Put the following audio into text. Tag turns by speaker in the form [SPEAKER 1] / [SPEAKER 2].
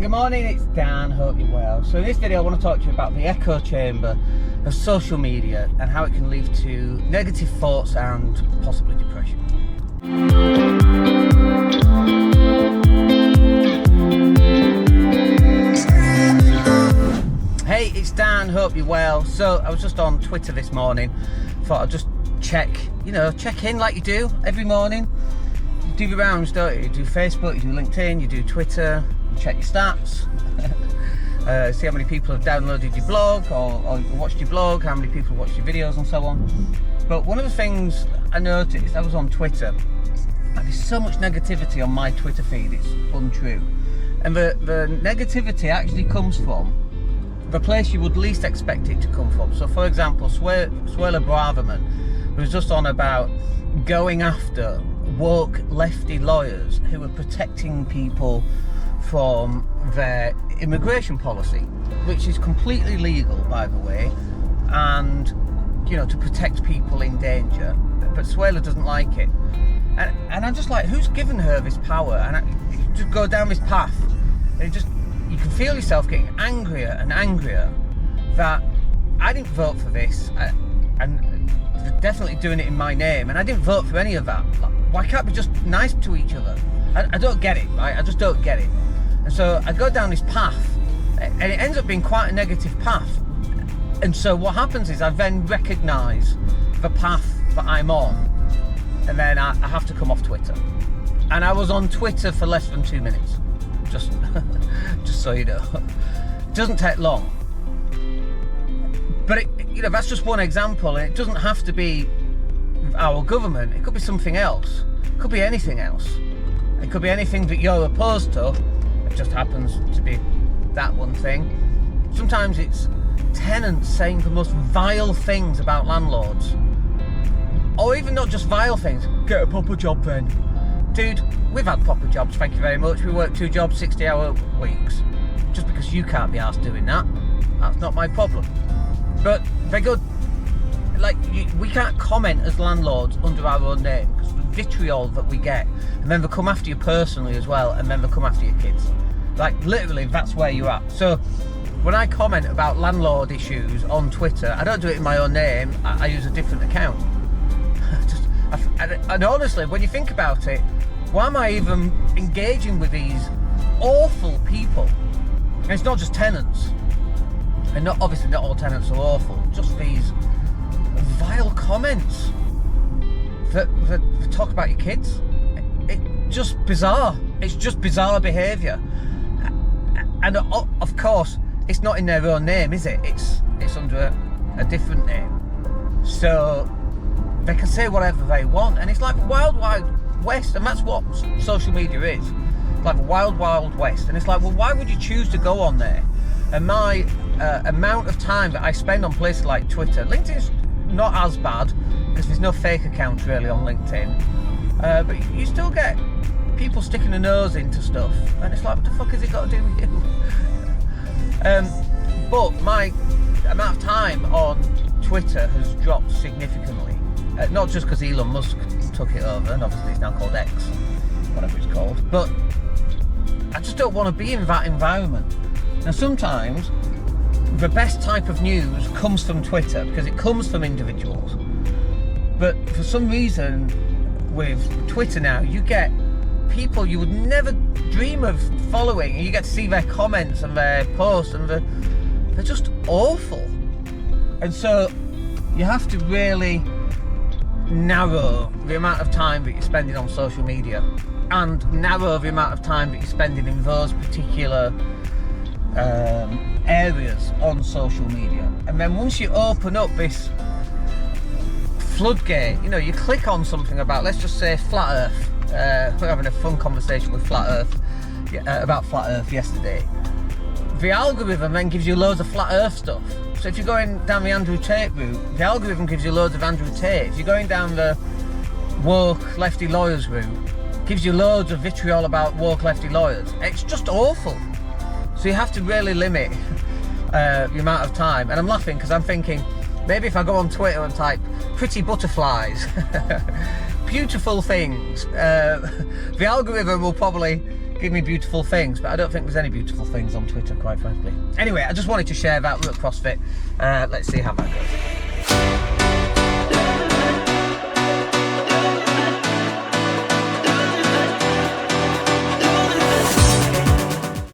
[SPEAKER 1] good morning, it's Dan, hope you're well. So in this video I want to talk to you about the echo chamber of social media and how it can lead to negative thoughts and possibly depression. Hey, it's Dan, hope you're well. So I was just on Twitter this morning, thought I'd just check in like you do every morning. You do your rounds, don't you? You do Facebook, you do LinkedIn, you do Twitter, you check your stats, see how many people have downloaded your blog or watched your blog, how many people have watched your videos and so on. But one of the things I noticed, I was on Twitter, and there's so much negativity on my Twitter feed, it's untrue. And the negativity actually comes from the place you would least expect it to come from. So for example, Suella Braverman was just on about going after woke lefty lawyers who were protecting people from their immigration policy, which is completely legal, by the way, and to protect people in danger. But Suella doesn't like it, and I'm just like, who's given her this power? And you just go down this path, and you can feel yourself getting angrier and angrier that I didn't vote for this, and they're definitely doing it in my name, and I didn't vote for any of that. Like, why can't we just nice to each other? I don't get it, right? I just don't get it. And so I go down this path, and it ends up being quite a negative path. And so what happens is I then recognise the path that I'm on, and then I have to come off Twitter. And I was on Twitter for less than 2 minutes. Just so you know, it doesn't take long. But that's just one example, and it doesn't have to be our government. It could be something else. It could be anything else. It could be anything that you're opposed to. It just happens to be that one thing. Sometimes it's tenants saying the most vile things about landlords, or even not just vile things. Get a proper job then. Dude, we've had proper jobs, thank you very much. We work 2 jobs, 60-hour weeks. Just because you can't be arsed doing that, that's not my problem. But they're good. Like, we can't comment as landlords under our own name, because the vitriol that we get, and then they'll come after you personally as well, and then they'll come after your kids. Like, literally, that's where you're at. So when I comment about landlord issues on Twitter, I don't do it in my own name. I use a different account. And honestly, when you think about it, why am I even engaging with these awful people? And it's not just tenants, and obviously not all tenants are awful, just these vile comments that talk about your kids. It's just bizarre. It's just bizarre behaviour. And of course, it's not in their own name, is it? It's under a different name. So they can say whatever they want, and it's like wild west, and that's what social media is. Like wild west. And it's like, well, why would you choose to go on there? And my amount of time that I spend on places like Twitter, LinkedIn's not as bad because there's no fake accounts really on LinkedIn, but you still get people sticking a nose into stuff, and it's like, what the fuck has it got to do with you? But my amount of time on Twitter has dropped significantly, not just because Elon Musk took it over, and obviously it's now called X, whatever it's called, but I just don't want to be in that environment. Now sometimes the best type of news comes from Twitter because it comes from individuals, but for some reason with Twitter now you get people you would never dream of following, and you get to see their comments and their posts, and they're just awful. And so you have to really narrow the amount of time that you're spending on social media, and narrow the amount of time that you're spending in those particular areas on social media. And then once you open up this floodgate, you click on something about, let's just say, flat earth. We're having a fun conversation with flat earth about flat earth yesterday. The algorithm then gives you loads of flat earth stuff. So if you're going down the Andrew Tate route, the algorithm gives you loads of Andrew Tate. If you're going down the woke lefty lawyers route, gives you loads of vitriol about woke lefty lawyers. It's just awful. So you have to really limit the amount of time. And I'm laughing because I'm thinking, maybe if I go on Twitter and type pretty butterflies, beautiful things, the algorithm will probably give me beautiful things, but I don't think there's any beautiful things on Twitter, quite frankly. Anyway, I just wanted to share that. We're at CrossFit. Let's see how that goes.